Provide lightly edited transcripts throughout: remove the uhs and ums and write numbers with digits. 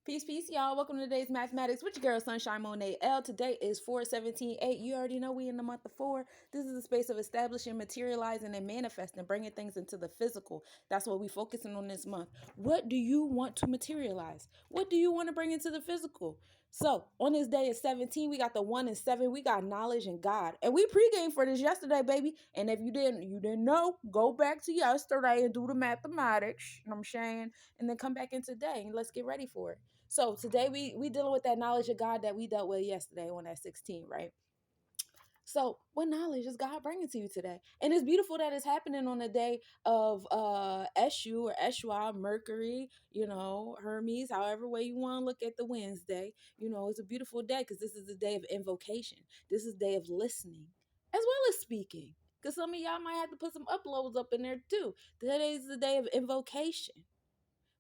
Peace, peace, y'all. Welcome to today's mathematics with your girl, Sunshine Monet L. Today is 4/17/8. You already know we in the month of 4. This is a space of establishing, materializing, and manifesting, bringing things into the physical. That's what we're focusing on this month. What do you want to materialize? What do you want to bring into the physical? So, on this day of 17, we got the 1 and 7. We got knowledge and God. And we pregame for this yesterday, baby. And if you didn't know, go back to yesterday and do the mathematics. You know what I'm saying? And then come back in today and let's get ready for it. So today we dealing with that knowledge of God that we dealt with yesterday on that 16, right? So what knowledge is God bringing to you today? And it's beautiful that it's happening on the day of Eshu or Eshua, Mercury, Hermes, however way you want to look at the Wednesday. It's a beautiful day because this is the day of invocation. This is the day of listening as well as speaking. Because some of y'all might have to put some uploads up in there too. Today is the day of invocation.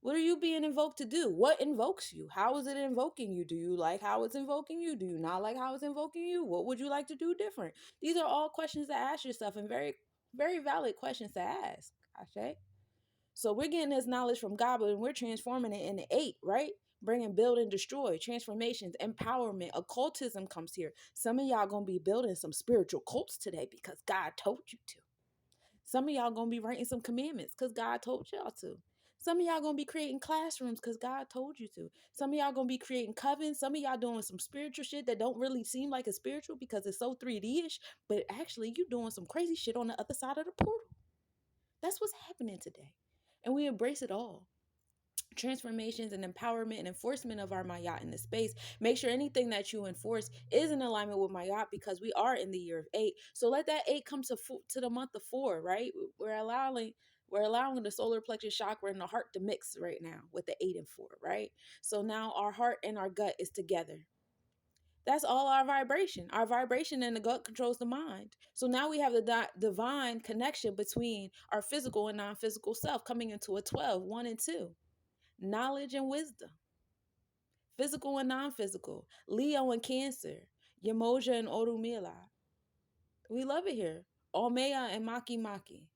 What are you being invoked to do? What invokes you? How is it invoking you? Do you like how it's invoking you? Do you not like how it's invoking you? What would you like to do different? These are all questions to ask yourself and very, very valid questions to ask. Ashe? So we're getting this knowledge from God, but we're transforming it into 8, right? Bringing build and destroy, transformations, empowerment, occultism comes here. Some of y'all going to be building some spiritual cults today because God told you to. Some of y'all going to be writing some commandments because God told y'all to. Some of y'all going to be creating classrooms because God told you to. Some of y'all going to be creating covens. Some of y'all doing some spiritual shit that don't really seem like it's spiritual because it's so 3D-ish, but actually you doing some crazy shit on the other side of the portal. That's what's happening today. And we embrace it all. Transformations and empowerment and enforcement of our Mayat in this space. Make sure anything that you enforce is in alignment with Mayat because we are in the year of 8. So let that 8 come to the month of 4, right? We're allowing the solar plexus chakra and the heart to mix right now with the 8 and 4, right? So now our heart and our gut is together. That's all our vibration. Our vibration in the gut controls the mind. So now we have the divine connection between our physical and non-physical self coming into a 12, 1 and 2. Knowledge and wisdom, physical and non-physical, Leo and Cancer, Yamoja and Orumila. We love it here. Omeya and Maki Maki.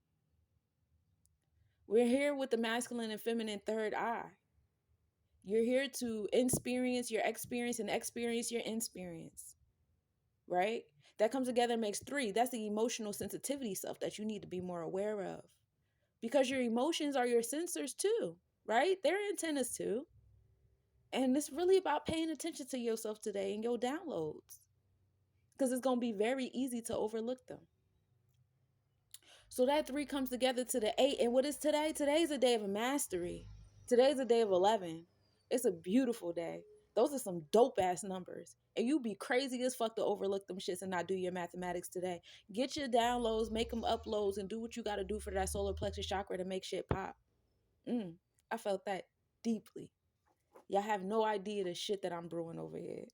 We're here with the masculine and feminine third eye. You're here to experience your experience and experience your experience, right? That comes together and makes 3. That's the emotional sensitivity self that you need to be more aware of. Because your emotions are your sensors too, right? They're antennas too. And it's really about paying attention to yourself today and your downloads. Because it's going to be very easy to overlook them. So that 3 comes together to the 8. And what is today? Today's a day of mastery. Today's a day of 11. It's a beautiful day. Those are some dope ass numbers. And you be crazy as fuck to overlook them shits and not do your mathematics today. Get your downloads, make them uploads, and do what you got to do for that solar plexus chakra to make shit pop. I felt that deeply. Y'all have no idea the shit that I'm brewing over here.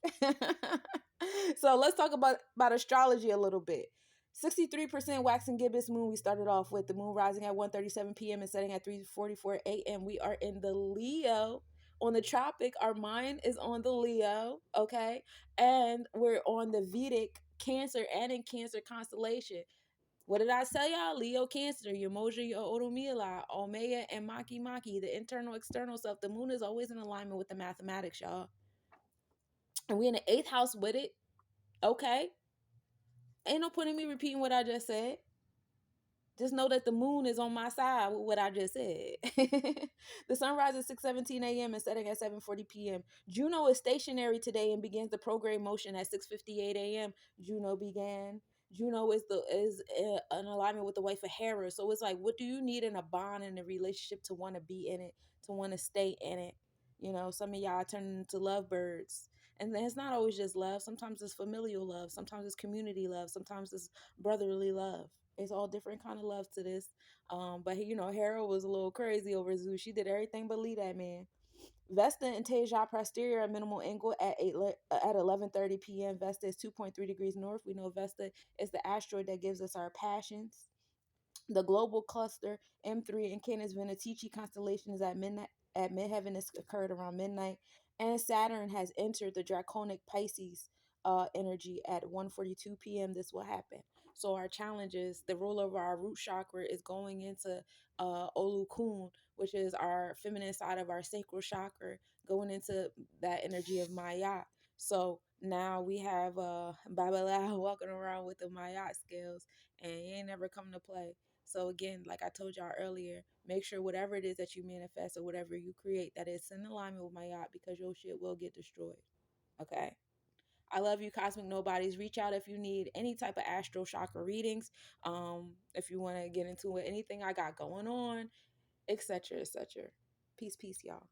So let's talk about astrology a little bit. 63% waxing gibbous moon. We started off with the moon rising at 1:37 p.m. and setting at 3:44 a.m. We are in the Leo. On the tropic, our mind is on the Leo, okay? And we're on the Vedic Cancer and in Cancer constellation. What did I tell y'all? Leo, Cancer, Yamoja, Oromila, Omeya, and Maki Maki, the internal, external self. The moon is always in alignment with the mathematics, y'all. And we in the 8th house with it. Okay. Ain't no point in me repeating what I just said. Just know that the moon is on my side with what I just said. The sun rises at 6:17 a.m. and setting at 7:40 p.m. Juno is stationary today and begins the prograde motion at 6:58 a.m. Juno is in alignment with the wife of Hera. So it's like, what do you need in a bond in a relationship to want to be in it, to want to stay in it? Some of y'all turning into lovebirds. And then it's not always just love. Sometimes it's familial love. Sometimes it's community love. Sometimes it's brotherly love. It's all different kind of love to this. But Hera was a little crazy over Zeus. She did everything but leave that man. Vesta and Teja posterior at minimal angle at 11:30 p.m. Vesta is 2.3 degrees north. We know Vesta is the asteroid that gives us our passions. The global cluster M3 in Canis Venatici constellation is at midnight. At midheaven, it's occurred around midnight, and Saturn has entered the draconic Pisces energy at 1:42 p.m. This will happen. So our challenges, the ruler of our root chakra is going into Olukun, which is our feminine side of our sacral chakra, going into that energy of Maya. So now we have Babala walking around with the Maya scales, and he ain't never come to play. So again, like I told y'all earlier, make sure whatever it is that you manifest or whatever you create, that is in alignment with Maya, because your shit will get destroyed. Okay. I love you, Cosmic Nobodies. Reach out if you need any type of astral chakra readings. If you want to get into it, anything I got going on, etc., etc. Peace, peace, y'all.